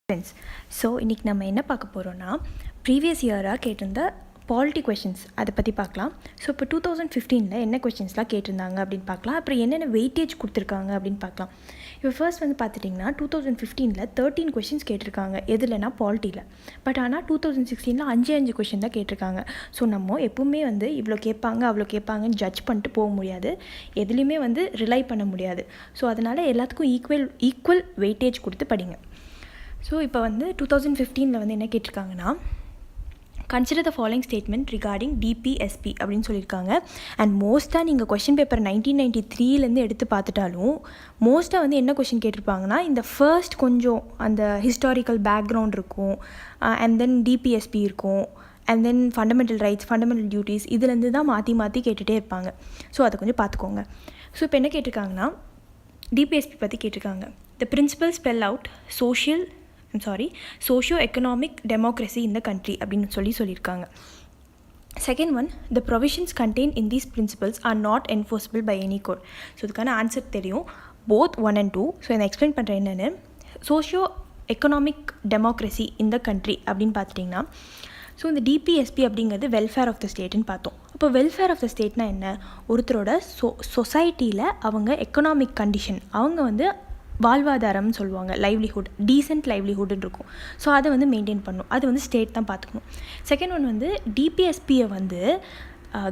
Friends, so இன்றைக்கி நம்ம என்ன பார்க்க போகிறோன்னா ப்ரீவியஸ் இயராக கேட்டிருந்த பாலிட்டி கொஷின்ஸ் அதை பற்றி பார்க்கலாம். ஸோ இப்போ 2015 என்ன கொஷின்ஸ்லாம் கேட்டிருந்தாங்க அப்படின்னு பார்க்கலாம். அப்புறம் என்னென்ன வெயிட்டேஜ் கொடுத்துருக்காங்க அப்படின்னு பார்க்கலாம். இப்போ ஃபர்ஸ்ட் வந்து பார்த்துட்டிங்கன்னா 2015 13 கொஷின்ஸ் கேட்டிருக்காங்க. எதுலனா பாலிட்டியில். பட் ஆனால் 2016 5 கொஷின் தான் கேட்டிருக்காங்க. ஸோ நம்ம எப்பவுமே வந்து இவ்வளோ கேட்பாங்க அவ்வளோ கேட்பாங்கன்னு ஜட்ஜ் பண்ணிட்டு போக முடியாது. எதுலேயுமே வந்து ரிலை பண்ண முடியாது. ஸோ அதனால் எல்லாத்துக்கும் ஈக்குவல் வெயிட்டேஜ் கொடுத்து படிங்க. ஸோ இப்போ வந்து 2015 வந்து என்ன கேட்டிருக்காங்கன்னா, consider the following statement regarding DPSP அப்படின்னு சொல்லியிருக்காங்க. அண்ட் மோஸ்ட்டாக நீங்கள் கொஷின் பேப்பர் 1993 எடுத்து பார்த்துட்டாலும் மோஸ்ட்டாக வந்து என்ன கொஷின் கேட்டிருப்பாங்கன்னா, இந்த ஃபர்ஸ்ட் கொஞ்சம் அந்த ஹிஸ்டாரிக்கல் பேக்ரவுண்ட் இருக்கும், அண்ட் தென் டிபிஎஸ்பி இருக்கும், and then fundamental rights, fundamental duties, இதுலேருந்து தான் மாற்றி கேட்டுகிட்டே இருப்பாங்க. ஸோ அதை கொஞ்சம் பார்த்துக்கோங்க. ஸோ இப்போ என்ன கேட்டிருக்காங்கன்னா, டிபிஎஸ்பி பற்றி கேட்டிருக்காங்க. The principal spell out socio-economic democracy in the country அப்படின்னு சொல்லியிருக்காங்க. Second one, the provisions contained in these principles are not enforceable by any court. So இதுக்கான ஆன்சர் தெரியும், both 1 and 2. ஸோ இதை எக்ஸ்பிளைன் பண்ணுறேன். என்னென்னு socio-economic democracy in the country அப்படின்னு பார்த்துட்டிங்கன்னா, so இந்த டிபிஎஸ்பி அப்படிங்கிறது வெல்ஃபேர் ஆஃப் த ஸ்டேட்டுன்னு பார்த்தோம். அப்போ வெல்ஃபேர் ஆஃப் த ஸ்டேட்னா என்ன? ஒருத்தரோட சொசைட்டியில் அவங்க எக்கனாமிக் கண்டிஷன், அவங்க வந்து வாழ்வாதாரம்னு சொல்லுவாங்க, லைவ்லிஹுட், டீசென்ட் லைவ்லிஹுட்னு இருக்கும். ஸோ அதை வந்து மெயின்டைன் பண்ணணும். அது வந்து ஸ்டேட் தான் பார்த்துக்கணும். செகண்ட் ஒன் வந்து டிபிஎஸ்பியை வந்து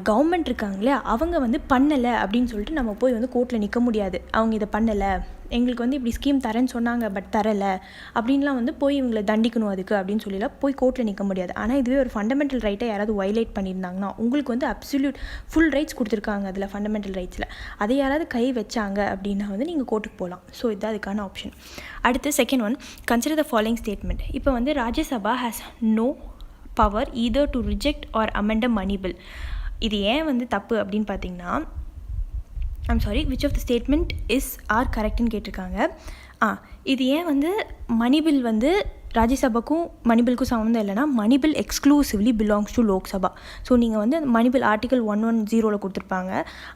கவர்மெண்ட் இருக்காங்களே அவங்க வந்து பண்ணலை அப்படின்னு சொல்லிட்டு நம்ம போய் வந்து கோர்ட்டில் நிற்க முடியாது. அவங்க இதை பண்ணலை, எங்களுக்கு வந்து இப்படி ஸ்கீம் தரேன்னு சொன்னாங்க பட் தரலை அப்படின்லாம் வந்து போய் இவங்களை தண்டிக்கணும் அதுக்கு அப்படின்னு சொல்லிலாம் போய் கோர்ட்டில் நிற்க முடியாது. ஆனால் இதுவே ஒரு ஃபண்டமெண்டல் ரைட்டை யாராவது வயலேட் பண்ணியிருந்தாங்கன்னா, உங்களுக்கு வந்து அப்சல்யூட் ஃபுல் ரைட்ஸ் கொடுத்துருக்காங்க அதில் ஃபண்டமெண்டல் ரைட்ஸில், அதை யாராவது கை வச்சாங்க அப்படின்னா வந்து நீங்கள் கோர்ட்டுக்கு போகலாம். ஸோ இதுதான் அதுக்கான ஆப்ஷன். அடுத்து second one, consider the following statement. இப்போ வந்து Rajya Sabha has no power either to reject or amend a money bill. இது ஏன் வந்து தப்பு அப்படின்னு பார்த்தீங்கன்னா, which of the statement is are correctன்னு கேட்டிருக்காங்க. இது ஏன் வந்து மணி பில் வந்து ராஜ்யசபாக்கும் மணிபிலுக்கும் சம்மந்தம் இல்லைனா, money bill exclusively belongs to Lok Sabha. So நீங்கள் வந்து மணிபில் ஆர்டிகல் 110 கொடுத்துருப்பாங்க.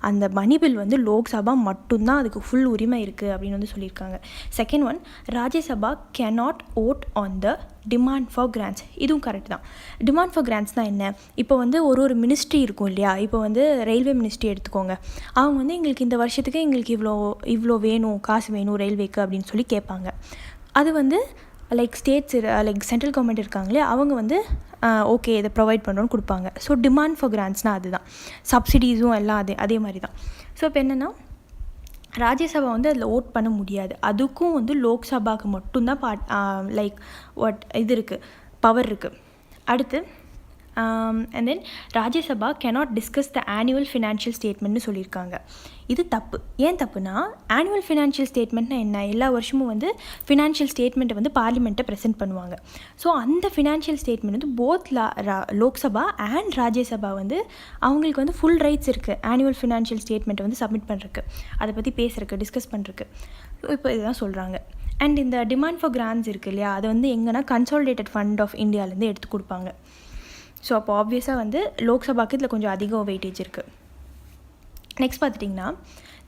அந்த மணிபில் வந்து லோக்சபா மட்டும்தான் அதுக்கு ஃபுல் உரிமை இருக்குது அப்படின்னு வந்து சொல்லியிருக்காங்க. Second one, Rajya Sabha cannot vote on the demand for grants. இதுவும் கரெக்ட் தான். டிமாண்ட் ஃபார் கிராண்ட்ஸ்னால் என்ன? இப்போ வந்து ஒரு மினிஸ்ட்ரி இருக்கும் இல்லையா, இப்போ வந்து ரயில்வே மினிஸ்ட்ரி எடுத்துக்கோங்க. அவங்க வந்து எங்களுக்கு இந்த வருஷத்துக்கு எங்களுக்கு இவ்வளோ வேணும், காசு வேணும் ரயில்வேக்கு அப்படின்னு சொல்லி கேட்பாங்க. அது வந்து like states, like central government இருக்காங்களே அவங்க வந்து ஓகே இதை ப்ரொவைட் பண்ணுறோன்னு கொடுப்பாங்க. ஸோ டிமாண்ட் ஃபார் கிராண்ட்ஸ்னால் அதுதான். சப்சிடிஸும் எல்லாம் அதே மாதிரி தான். ஸோ இப்போ என்னென்னா, ராஜ்யசபா வந்து அதில் ஓட் பண்ண முடியாது. அதுக்கும் வந்து லோக்சபாவுக்கு மட்டும்தான் லைக் இது இருக்குது, பவர் இருக்குது. அடுத்து and then Rajya Sabha cannot discuss the annual financial ஸ்டேட்மெண்ட்னு சொல்லியிருக்காங்க. இது தப்பு. ஏன் தப்புனா, ஆனுவல் ஃபினான்ஷியல் ஸ்டேட்மெண்ட்னா என்ன? எல்லா வருஷமும் வந்து ஃபினான்ஷியல் ஸ்டேட்மெண்ட்டை வந்து பார்லிமெண்ட்டை ப்ரெசென்ட் பண்ணுவாங்க. ஸோ அந்த ஃபினான்ஷியல் ஸ்டேட்மெண்ட் வந்து போத் லோக்சபா அண்ட் ராஜ்யசபா வந்து அவங்களுக்கு வந்து ஃபுல் ரைட்ஸ் இருக்குது ஆனுவல் ஃபினான்ஷியல் ஸ்டேட்மெண்ட்டை வந்து சப்மிட் பண்ணுறதுக்கு, அதை பற்றி பேசுறதுக்கு, டிஸ்கஸ் பண்ணுறதுக்கு. இப்போ இதுதான் சொல்கிறாங்க. அண்ட் இந்த டிமாண்ட் ஃபார் கிராண்ட்ஸ் இருக்குது இல்லையா, அது வந்து எங்கன்னா கன்சாலிடேட்டட் ஃபண்ட் ஆஃப் இந்தியாவிலேருந்து எடுத்து கொடுப்பாங்க. ஸோ அப்போ ஆப்வியஸாக வந்து லோக்சபாவுக்கு இதில் கொஞ்சம் அதிகம் வெயிட்டேஜ் இருக்குது. நெக்ஸ்ட் பார்த்துட்டிங்கன்னா,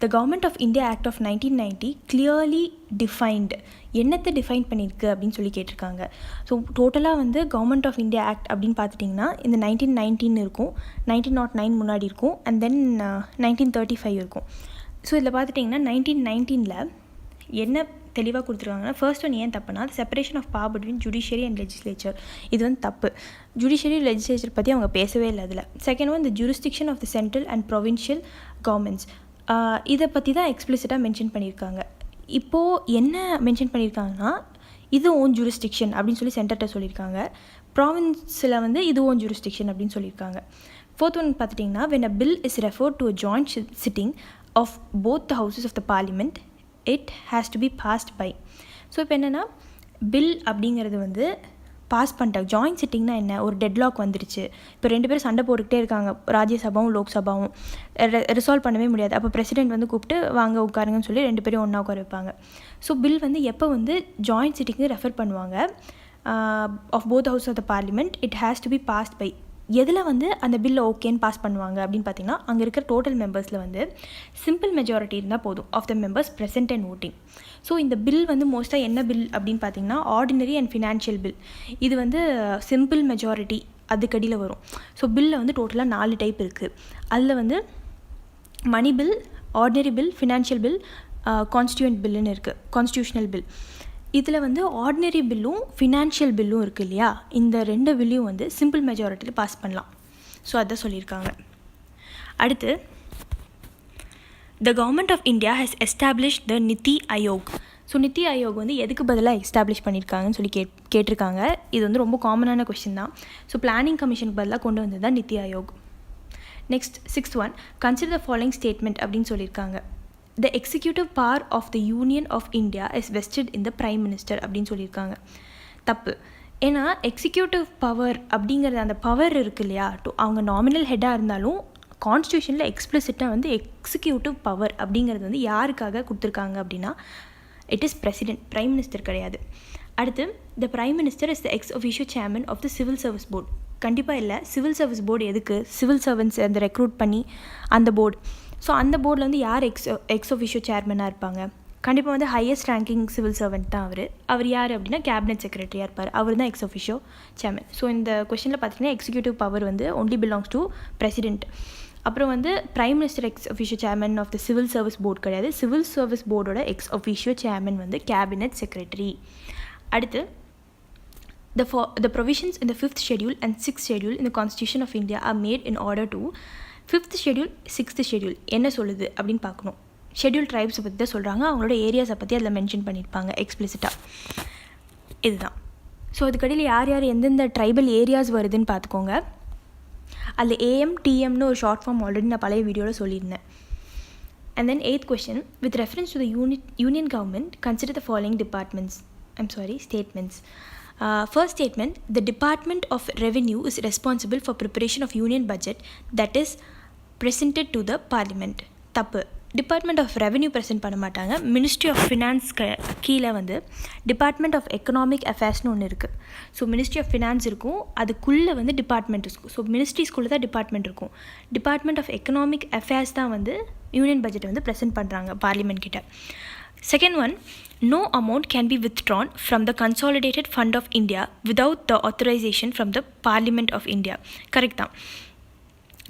the government of India act of 1990 clearly defined. என்னத்தை டிஃபைன் பண்ணியிருக்கு அப்படின்னு சொல்லி கேட்டிருக்காங்க. ஸோ டோட்டலாக வந்து கவர்மெண்ட் ஆஃப் இந்தியா ஆக்ட் அப்படின்னு பார்த்துட்டிங்கன்னா இந்த 1919 இருக்கும், 1909 முன்னாடி இருக்கும், அண்ட் தென் 1935 இருக்கும். ஸோ இதில் பார்த்துட்டிங்கன்னா 1919 என்ன தெளிவாக கொடுத்துருக்காங்கன்னா, ஃபர்ஸ்ட் ஒன் ஏன் தப்புனா, separation of power between judiciary and legislature. இது வந்து தப்பு. ஜுடிஷியரி லெஜிஸ்லேச்சர் பற்றி அவங்க பேசவே இல்லை அதில். Second one, the jurisdiction of the central and provincial governments. இதை பற்றி தான் எக்ஸ்பிளிசிட்டாக மென்ஷன் பண்ணியிருக்காங்க. இப்போது என்ன மென்ஷன் பண்ணியிருக்காங்கன்னா, இது ஓன் ஜூரிஸ்டிக்ஷன் அப்படின்னு சொல்லி சென்டர்கிட்ட சொல்லியிருக்காங்க. ப்ராவின்ஸில் வந்து இது ஓன் ஜூரிஸ்டிக்ஷன் அப்படின்னு சொல்லியிருக்காங்க. ஃபோர்த் ஒன் பார்த்துட்டிங்கன்னா, when a bill is referred to a joint sitting of both the houses of the parliament, it has to be passed by. So இப்போ என்னென்னா, பில் அப்படிங்கிறது வந்து பாஸ் பண்ணிட்டாங்க. ஜாயின்ட் சிட்டிங்னா என்ன? ஒரு டெட்லாக் வந்துருச்சு. இப்போ 2 பேரும் சண்டை போட்டுக்கிட்டே இருக்காங்க, ராஜ்யசபாவும் லோக்சபாவும் ரிசால்வ் பண்ணவே முடியாது. அப்போ பிரசிடென்ட் வந்து கூப்பிட்டு வாங்க உட்காருங்கன்னு சொல்லி 2 பேரும் ஒன்றா உட்கார வைப்பாங்க. ஸோ பில் வந்து எப்போ வந்து ஜாயின்ட் சிட்டிங்கு ரெஃபர் பண்ணுவாங்க, of both house of the parliament, it has to be passed by எதில் வந்து அந்த பில்லை ஓகேன்னு பாஸ் பண்ணுவாங்க அப்படின்னு பார்த்தீங்கன்னா, அங்கே இருக்கிற டோட்டல் மெம்பர்ஸில் வந்து சிம்பிள் மெஜாரிட்டி இருந்தால் போதும் of the members present and voting. So இந்த பில் வந்து மோஸ்ட்டாக என்ன பில் அப்படின்னு பார்த்தீங்கன்னா, ஆர்டினரி அண்ட் ஃபினான்ஷியல் பில். இது வந்து சிம்பிள் மெஜாரிட்டி அதுக்கடியில் வரும். ஸோ பில்லில் வந்து டோட்டலாக 4 டைப் இருக்குது. அதில் வந்து money bill, ordinary bill, financial bill, constituent பில்லுன்னு இருக்குது, கான்ஸ்டியூஷனல் பில். இதில் வந்து ஆர்டினரி பில்லும் ஃபினான்ஷியல் பில்லும் இருக்குது இல்லையா, இந்த 2 பில்லையும் வந்து சிம்பிள் மெஜாரிட்டியில் பாஸ் பண்ணலாம். ஸோ அதான் சொல்லியிருக்காங்க. அடுத்து, the government of India has established the NITI Aayog. So நிதி ஆயோக் வந்து எதுக்கு பதிலாக எஸ்டாப்ளிஷ் பண்ணியிருக்காங்கன்னு சொல்லி கேட்டிருக்காங்க. இது வந்து ரொம்ப காமனான கொஸ்டின் தான். ஸோ பிளானிங் கமிஷனுக்கு பதிலாக கொண்டு வந்தது தான் நிதி Aayog. Next 6th one, consider the following statement அப்படின்னு சொல்லியிருக்காங்க. The executive power of the Union of India is vested in the Prime Minister அப்படின்னு சொல்லியிருக்காங்க. தப்பு. ஏன்னா எக்ஸிக்யூட்டிவ் பவர் அப்படிங்கிறது, அந்த பவர் இருக்குது இல்லையா, அவங்க நாமினல் ஹெட்டாக இருந்தாலும் கான்ஸ்டியூஷனில் எக்ஸ்பிளிசிட்டாக வந்து எக்ஸிக்யூட்டிவ் பவர் அப்படிங்கிறது வந்து யாருக்காக கொடுத்துருக்காங்க அப்படின்னா, it is president, prime minister கிடையாது. அடுத்து, the prime minister is the ex officio chairman of the civil service board. கண்டிப்பாக இல்லை. சிவில் சர்வீஸ் போர்டு எதுக்கு? சிவில் சர்வன்ஸ் அந்த ரெக்ரூட் பண்ணி அந்த போர்டு. ஸோ அந்த போர்டில் வந்து யார் எக்ஸ் ஒஃபிஷியோ சேர்மனாக இருப்பாங்க? கண்டிப்பாக வந்து ஹையஸ்ட் ரேங்கிங் சிவில் சர்வெண்ட் தான் அவர் யார் அப்படின்னா கேபினெட் செக்ரட்டரியாக இருப்பார். அவர் தான் எக்ஸ் ஒஃபிஷியோ சேர்மன். ஸோ இந்த கொஸ்டினில் பார்த்தீங்கன்னா எக்ஸிக்யூட்டிவ் பவர் வந்து ஒன்லி பிலாங்ஸ் டு பிரசிடென்ட். அப்புறம் வந்து prime minister ex officio chairman of the civil service board கிடையாது. சிவில் சர்வீஸ் போர்டோட எக்ஸ் ஒஃபிஷியோ சேர்மன் வந்து கேபினெட் செக்ரட்டரி. அடுத்து, the provisions in the 5th schedule and 6th schedule in the Constitution of India are made in order to 5th schedule 6th schedule என்ன சொல்லுது அப்படின்னு பார்க்கணும். Schedule ட்ரைப்ஸை பற்றி தான் சொல்கிறாங்க. அவங்களோட ஏரியாஸை பற்றி அதில் மென்ஷன் பண்ணியிருப்பாங்க எக்ஸ்பிளிசிட்டாக. இதுதான். ஸோ அதுக்கடியில் யார் யார் எந்தெந்த ட்ரைபல் ஏரியாஸ் வருதுன்னு பார்த்துக்கோங்க. அதில் ஏஎம் டிஎம்னு ஒரு ஷார்ட் ஃபார்ம் ஆல்ரெடி நான் பழைய வீடியோவில் சொல்லியிருந்தேன். And then 8th question, with reference to the union government, consider the following statements. First statement, the Department of Revenue is responsible for preparation of union budget that is presented to the Parliament. தப்பு. Department of revenue present பண்ண மாட்டாங்க. Ministry of finance கீழே வந்து department of economic அஃபேர்ஸ்னு ஒன்று இருக்குது. So ministry of finance இருக்கும், அதுக்குள்ளே வந்து டிபார்ட்மெண்ட் இருக்கும். ஸோ மினிஸ்ட்ரிஸ்குள்ளே தான் டிபார்ட்மெண்ட் இருக்கும். டிபார்ட்மெண்ட் ஆஃப் எக்கனாமிக் அஃபேர்ஸ் தான் வந்து யூனியன் பட்ஜெட்டை வந்து ப்ரெசென்ட் பண்ணுறாங்க பார்லிமெண்ட் கிட்ட. Second one, no amount can be withdrawn from the Consolidated Fund of India without the authorization from the Parliament of India. Correct தான்.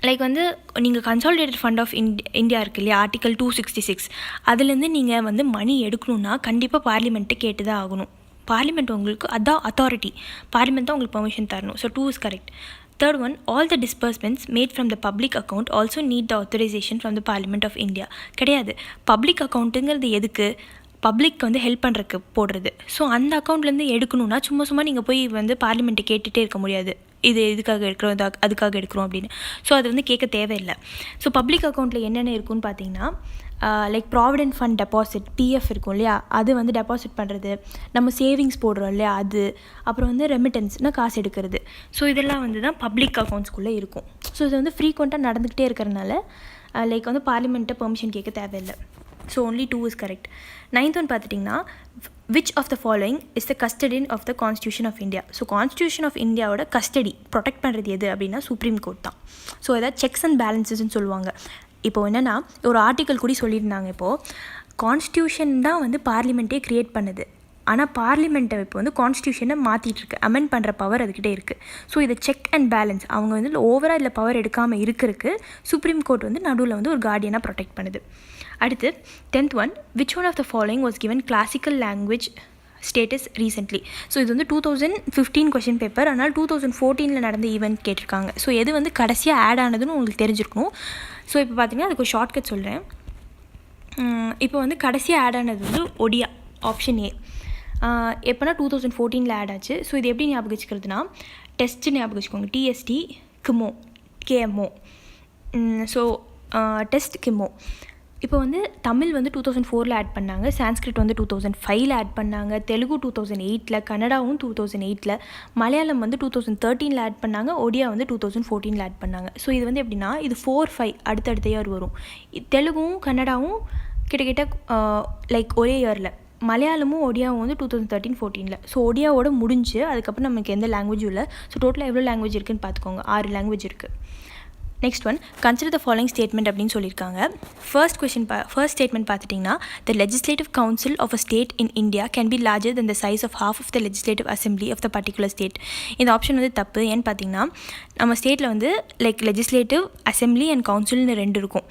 Like வந்து நீங்கள் கன்சாலிடேட்டட் ஃபண்ட் ஆஃப் இந்தியா இருக்குது இல்லையா, ஆர்டிகல் 266, அதுலேருந்து நீங்கள் வந்து மணி எடுக்கணுன்னா கண்டிப்பாக பார்லிமெண்ட்டு கேட்டு தான் ஆகணும். பார்லிமெண்ட் உங்களுக்கு அதான் அத்தாரிட்டி, பார்லிமெண்ட் தான் உங்களுக்கு பெர்மிஷன் தரணும். So 2 is correct. Third one, all the disbursements made from the public account also need the authorization from the Parliament of India. கிடையாது. பப்ளிக் அக்கௌண்ட்டுங்கிறது எதுக்கு? பப்ளிக் வந்து ஹெல்ப் பண்ணுறதுக்கு போடுறது. ஸோ அந்த அக்கௌண்ட்லேருந்து எடுக்கணுன்னா சும்மா நீங்கள் போய் வந்து பார்லிமெண்ட்டை கேட்டுகிட்டே இருக்க முடியாது, இது எதுக்காக எடுக்கிறோம், அதுக்காக எடுக்கிறோம் அப்படின்னு. ஸோ அது வந்து கேட்க தேவையில்லை. ஸோ பப்ளிக் அக்கௌண்ட்டில் என்னென்ன இருக்குன்னு பார்த்தீங்கன்னா, like provident fund deposit, PF இருக்கும் இல்லையா, அது வந்து டெபாசிட் பண்ணுறது, நம்ம சேவிங்ஸ் போடுறோம் இல்லையா அது, அப்புறம் வந்து ரெமிட்டன்ஸ்னால் காசு எடுக்கிறது. ஸோ இதெல்லாம் வந்து தான் பப்ளிக் அக்கௌண்ட்ஸ்குள்ளே இருக்கும். ஸோ இது வந்து ஃப்ரீக்வெண்ட்டாக நடந்துக்கிட்டே இருக்கிறனால லைக் வந்து பார்லிமெண்ட்டை பெர்மிஷன் கேட்க தேவையில்லை. So only 2 is correct. 9th one பார்த்துட்டிங்கன்னா, which of the following is the custodian of the Constitution of India? So constitution of இந்தியாவோட கஸ்டடி ப்ரொடெக்ட் பண்ணுறது எது அப்படின்னா சுப்ரீம் கோர்ட் தான். ஸோ ஏதாவது செக்ஸ் அண்ட் பேலன்சஸ்ன்னு சொல்லுவாங்க. இப்போது என்னென்னா ஒரு ஆர்டிக்கல் கூட சொல்லியிருந்தாங்க, இப்போது கான்ஸ்டியூஷன் தான் வந்து பார்லிமெண்ட்டே க்ரியேட் பண்ணுது, ஆனால் பார்லிமெண்ட்டை இப்போ வந்து கான்ஸ்டியூஷனை மாற்றிட்டுருக்கு, அமெண்ட் பண்ணுற பவர் அதுக்கிட்டே இருக்குது. ஸோ இதை செக் அண்ட் பேலன்ஸ், அவங்க வந்து ஓவராக இதில் பவர் எடுக்காமல் இருக்கிறதுக்கு சுப்ரீம் கோர்ட் வந்து நடுவில் வந்து ஒரு கார்டியனாக ப்ரொடெக்ட் பண்ணுது. அடுத்து 10th one, which one of the following was given classical language status recently? So இது வந்து 2015 கொஷின் பேப்பர், அதனால் 2014 நடந்த ஈவெண்ட் கேட்டிருக்காங்க. ஸோ எது வந்து கடைசியாக ஆட் ஆனதுன்னு உங்களுக்கு தெரிஞ்சிருக்கணும். ஸோ இப்போ பார்த்தீங்கன்னா அதுக்கு ஒரு ஷார்ட்கட் சொல்கிறேன். இப்போ வந்து கடைசியாக ஆட் ஆனது வந்து ஒடியா, ஆப்ஷன் ஏ. எப்போனா 2014 ஆட் ஆச்சு. ஸோ இது எப்படி ஞாபகம் வச்சுக்கிறதுனா, டெஸ்ட் ஞாபகம் வச்சுக்கோங்க, டிஎஸ்டி கிமோ கேஎம்ஓ. ஸோ டெஸ்ட் கிமோ. இப்போ வந்து தமிழ் வந்து 2004 ஆட் பண்ணாங்க, சான்ஸ்கிரிட் வந்து 2005 ஆட் பண்ணாங்க, தெலுங்கு 2008, கன்னடாவும் 2008, மலையாளம் வந்து 2013 ஆட் பண்ணாங்க, ஒடியா வந்து 2014 ஆட் பண்ணாங்க. ஸோ இது வந்து எப்படின்னா இது 4-5 அடுத்தடுத்த இயர் வரும். தெலுங்கும் கன்னடாவும் கிட்டத்தட்ட லைக் ஒரே இயரில், மலையாளமும் ஒடியாவும் வந்து 2013-14. ஸோ ஒடியாவோட முடிஞ்சு அதுக்கப்புறம் நமக்கு எந்த லாங்குவேஜும் இல்லை. ஸோ டோட்டலாக எவ்வளோ லாங்குவேஜ் இருக்குதுன்னு பார்த்துக்கோங்க. 6 லாங்குவேஜ் இருக்குது. Next one, consider the following statement அப்படின்னு சொல்லியிருக்காங்க. ஃபர்ஸ்ட் ஸ்டேட்மெண்ட் பார்த்துட்டிங்கன்னா, the legislative council of a state in India can be larger than the size of half of the legislative assembly of the particular state. இந்த option வந்து தப்பு. ஏன்னு பார்த்தீங்கன்னா, நம்ம ஸ்டேட்டில் வந்து லெஜிஸ்லேட்டிவ் அசம்பிளி அண்ட் கவுன்சில்னு 2 இருக்கும்.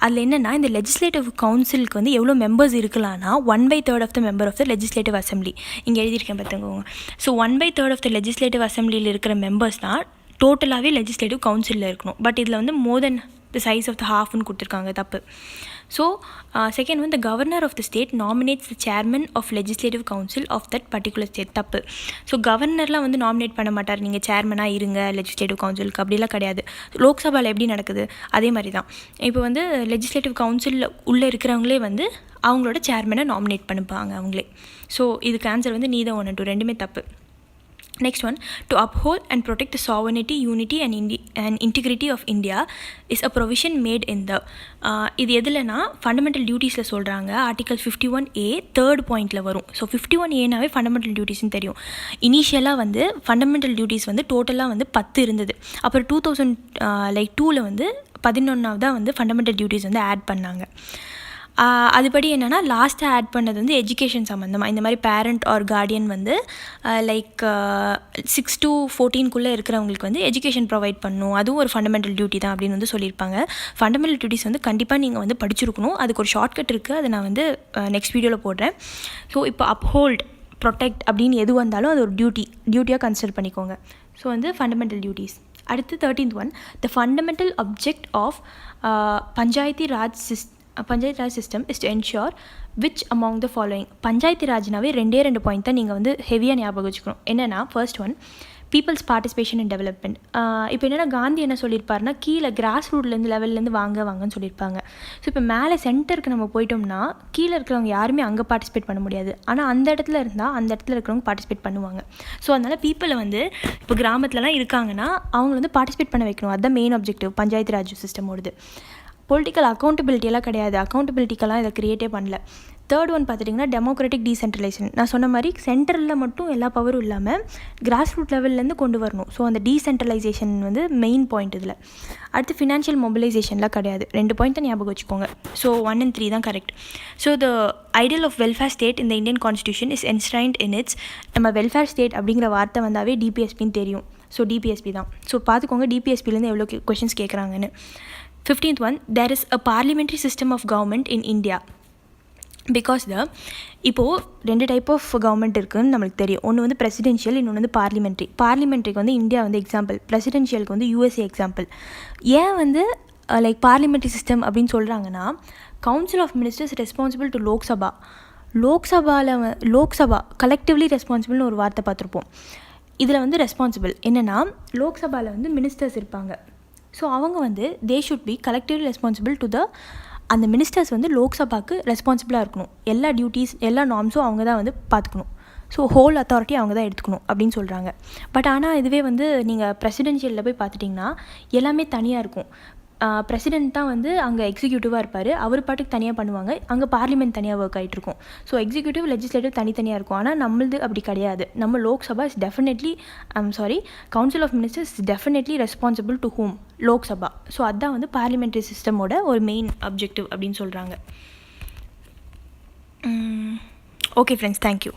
அதில் என்னென்னா, இந்த லெஜிஸ்லேட்டிவ் கவுன்சிலுக்கு வந்து எவ்வளோ மெம்பர்ஸ் இருக்கலாம்னா 1/3 of the member of the legislative assembly. இங்கே எழுதியிருக்கேன் பார்த்துக்கோங்க. ஸோ 1/3 ஆஃப் த லெஜிஸ்லேட்டிவ் அசம்பிளியில் இருக்கிற மெம்பர்ஸ் தான் டோட்டலாகவே லெஜிஸ்லேட்டிவ் கவுன்சிலில் இருக்கணும். பட் இதில் வந்து மோர் தென் த சைஸ் ஆஃப் த ஹாஃப்னு கொடுத்துருக்காங்க, தப்பு. ஸோ செகண்ட் வந்து, the governor of the state nominates the chairman of legislative council of that particular state, தப்பு. ஸோ கவர்னர்லாம் வந்து நாமினேட் பண்ண மாட்டார், நீங்கள் சேர்மனாக இருங்க லெஜிஸ்லேட்டிவ் கவுன்சிலுக்கு, அப்படிலாம் கிடையாது. லோக்சபாவில் எப்படி நடக்குது அதே மாதிரி தான். இப்போ வந்து லெஜிஸ்லேட்டிவ் கவுன்சிலில் உள்ளே இருக்கிறவங்களே வந்து அவங்களோட சேர்மனை நாமினேட் பண்ணிப்பாங்க அவங்களே. ஸோ இதுக்கு ஆன்சர் வந்து நீதான் 1 and 2 ரெண்டுமே தப்பு. Next one, to uphold and protect the sovereignty, unity and integrity of India is a provision made in the இது எதுலனா ஃபண்டமெண்டல் டியூட்டிஸில் சொல்கிறாங்க. ஆர்டிகல் 51A 3rd பாயிண்டில் வரும். ஸோ 51Aனாவே ஃபண்டமெண்டல் டியூட்டிஸ்னு தெரியும். இனிஷியலாக வந்து ஃபண்டமெண்டல் டியூட்டிஸ் வந்து டோட்டலாக வந்து 10 இருந்தது. அப்புறம் 2002 வந்து 11ஆவதாக வந்து ஃபண்டமெண்டல் டியூட்டிஸ் வந்து ஆட் பண்ணாங்க. அதுபடி என்னென்னா லாஸ்ட்டாக ஆட் பண்ணது வந்து எஜுகேஷன் சம்மந்தமாக. இந்த மாதிரி பேரண்ட் ஆர் கார்டியன் வந்து லைக் 6 to 14 இருக்கிறவங்களுக்கு வந்து எஜுகேஷன் ப்ரொவைட் பண்ணணும், அதுவும் ஒரு ஃபண்டமெண்டல் டியூட்டி தான் அப்படின்னு வந்து சொல்லியிருப்பாங்க. ஃபண்டமெண்டல் டியூட்டிஸ் வந்து கண்டிப்பாக நீங்கள் வந்து படிச்சிருக்கணும். அதுக்கு ஒரு ஷார்ட்கட் இருக்குது, அதை நான் வந்து நெக்ஸ்ட் வீடியோவில் போடுறேன். ஸோ இப்போ அப்ஹோல்ட், ப்ரொடெக்ட் அப்படின்னு எது வந்தாலும் அது ஒரு டியூட்டியாக கன்சிடர் பண்ணிக்கோங்க. ஸோ வந்து ஃபண்டமெண்டல் டியூட்டிஸ். அடுத்து 13th one, the fundamental object of Panchayat Raj system is to ensure which among the following. Panchayat ராஜ்னாவே 2 பாயிண்ட் தான் நீங்கள் வந்து ஹெவியாக ஞாபகம் வச்சுக்கணும். என்னென்னா, first one, people's participation in development. இப்போ என்னென்னா, காந்தி என்ன சொல்லியிருப்பாருன்னா, கீழே கிராஸ் ரூட்லேருந்து லெவல்லேருந்து வாங்கன்னு சொல்லியிருப்பாங்க. ஸோ இப்போ மேலே சென்டருக்கு நம்ம போயிட்டோம்னா கீழே இருக்கிறவங்க யாருமே அங்கே பார்ட்டிசிபேட் பண்ண முடியாது. ஆனால் அந்த இடத்துல இருந்தால் அந்த இடத்துல இருக்கிறவங்க பார்ட்டிசிபேட் பண்ணுவாங்க. ஸோ அதனால் பீப்புளை வந்து இப்போ கிராமத்துலலாம் இருக்காங்கன்னா அவங்கள வந்து பார்ட்டிசிபேட் பண்ண வைக்கணும். அதுதான் மெயின் ஆப்ஜெக்டிவ் பஞ்சாயத்து ராஜ் சிஸ்டமோடது. பொலிட்டிக்கல் அக்கௌண்டபிலிட்டியெல்லாம் கிடையாது, அக்கௌண்டபிலிட்டிக்கெல்லாம் இதை க்ரியேட்டே பண்ணல. தேர்ட் ஒன் பார்த்துட்டிங்கன்னா டெமோக்ராட்டிக் டீசென்ட்ரலைசேஷன். நான் சொன்ன மாதிரி சென்ட்ரலில் மட்டும் எல்லா பவரும் இல்லாமல் கிராஸ் ரூட் லெவல்லேருந்து கொண்டு வரணும். ஸோ அந்த டீசென்ட்ரலைசேஷன் வந்து மெயின் பாயிண்ட் இதில். அடுத்து ஃபினான்ஷியல் மொபிலைசேஷன்லாம் கிடையாது. 2 பாயிண்ட் தான் ஞாபகம் வச்சுக்கோங்க. ஸோ 1 and 3 தான் correct. So the ideal of welfare state இந்த Indian constitution is enshrined in its. நம்ம வெல்ஃபேர் ஸ்டேட் அப்படிங்கிற வார்த்தை வந்தாவே டிபிஎஸ்பின்னு தெரியும். ஸோ டிபிஎஸ்பி தான். ஸோ பார்த்துக்கோங்க டிபிஎஸ்பிலேருந்து எவ்வளோ questions கேட்குறாங்கன்னு. 15th one, there is a parliamentary system of government in India because இப்போது 2 டைப் ஆஃப் கவர்மெண்ட் இருக்குதுன்னு நம்மளுக்கு தெரியும். ஒன்று வந்து பிரசிடென்ஷியல், இன்னொன்று வந்து பார்லிமெண்ட்ரி. பார்லிமெண்ட்ரிக்கு வந்து இந்தியா வந்து எக்ஸாம்பிள், பிரசிடென்ஷியலுக்கு வந்து USA எக்ஸாம்பிள். ஏன் வந்து லைக் பார்லிமெண்ட்ரி சிஸ்டம் அப்படின்னு சொல்கிறாங்கன்னா, council of ministers responsible to Lok Sabha collectively ரெஸ்பான்சிபிள்னு ஒரு வார்த்தை பார்த்துருப்போம். இதில் வந்து ரெஸ்பான்சிபிள் என்னென்னா, லோக்சபாவில் வந்து மினிஸ்டர்ஸ் இருப்பாங்க. ஸோ அவங்க வந்து they should be collectively responsible to அந்த மினிஸ்டர்ஸ் வந்து லோக்சபாவுக்கு ரெஸ்பான்சிபிளாக இருக்கணும். எல்லா டியூட்டிஸ் எல்லா நார்ம்ஸும் அவங்க தான் வந்து பார்த்துக்கணும். ஸோ ஹோல் அத்தாரிட்டி அவங்க தான் எடுத்துக்கணும் அப்படின்னு சொல்கிறாங்க. பட் ஆனால் இதுவே வந்து நீங்கள் பிரசிடென்ஷியலில் போய் பார்த்துட்டிங்கன்னா எல்லாமே தனியாக இருக்கும். பிரசிடென்ட் தான் வந்து அங்கே எக்ஸிக்யூட்டிவாக இருப்பார், அவர் பாட்டுக்கு தனியாக பண்ணுவாங்க. அங்கே பார்லிமெண்ட் தனியாக ஒர்க் ஆகிட்ருக்கும். ஸோ எக்ஸிக்யூட்டிவ் லெஜிஸ்லேட்டிவ் தனித்தனியாக இருக்கும். ஆனால் நம்மளது அப்படி கிடையாது. நம்ம Lok Sabha is definitely council of ministers is definitely responsible to whom, Lok Sabha. So அதுதான் வந்து பார்லிமெண்ட்ரி சிஸ்டமோட ஒரு மெயின் அப்ஜெக்டிவ் அப்படின்னு சொல்கிறாங்க. Okay friends, thank you.